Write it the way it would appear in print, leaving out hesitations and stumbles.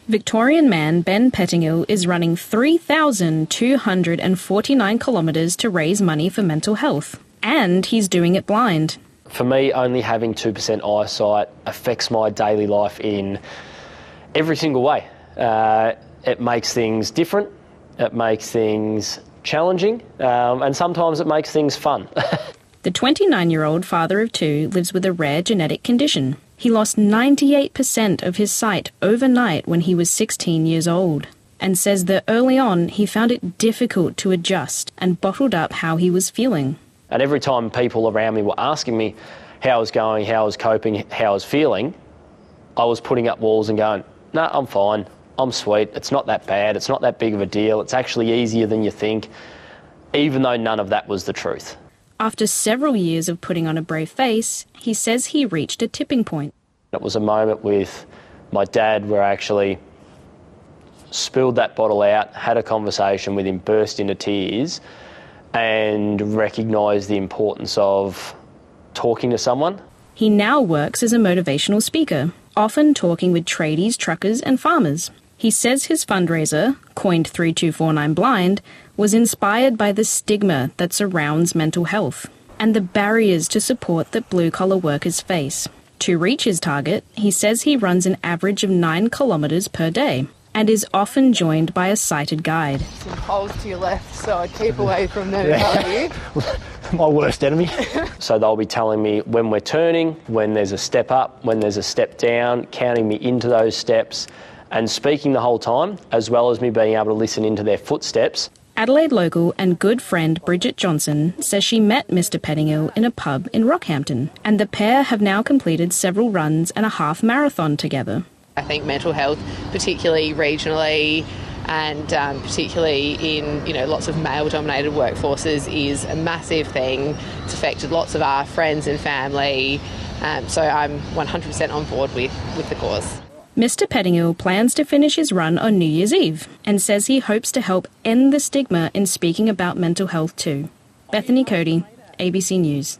Victorian man Ben Pettingill is running 3,249 kilometres to raise money for mental health. And he's doing it blind. For me, only having 2% eyesight affects my daily life in every single way. It makes things different, it makes things challenging, and sometimes it makes things fun. The 29-year-old father of two lives with a rare genetic condition. He lost 98% of his sight overnight when he was 16 years old, and says that early on he found it difficult to adjust and bottled up how he was feeling. And every time people around me were asking me how I was going, how I was coping, how I was feeling, I was putting up walls and going, no, I'm fine, I'm sweet, it's not that bad, it's not that big of a deal, it's actually easier than you think, even though none of that was the truth. After several years of putting on a brave face, he says he reached a tipping point. It was a moment with my dad where I actually spilled that bottle out, had a conversation with him, burst into tears, and recognised the importance of talking to someone. He now works as a motivational speaker, often talking with tradies, truckers and farmers. He says his fundraiser, coined 3249 Blind, was inspired by the stigma that surrounds mental health and the barriers to support that blue-collar workers face. To reach his target, he says he runs an average of 9 kilometres per day and is often joined by a sighted guide. Some poles to your left, so I'd keep away from them if I were you. My worst enemy. So they'll be telling me when we're turning, when there's a step up, when there's a step down, counting me into those steps and speaking the whole time, as well as me being able to listen into their footsteps. Adelaide local and good friend Bridget Johnson says she met Mr Pettingill in a pub in Rockhampton, and the pair have now completed several runs and a half marathon together. I think mental health, particularly regionally and particularly in lots of male-dominated workforces, is a massive thing. It's affected lots of our friends and family, so I'm 100% on board with the cause. Mr Pettingill plans to finish his run on New Year's Eve and says he hopes to help end the stigma in speaking about mental health too. Bethany Cody, ABC News.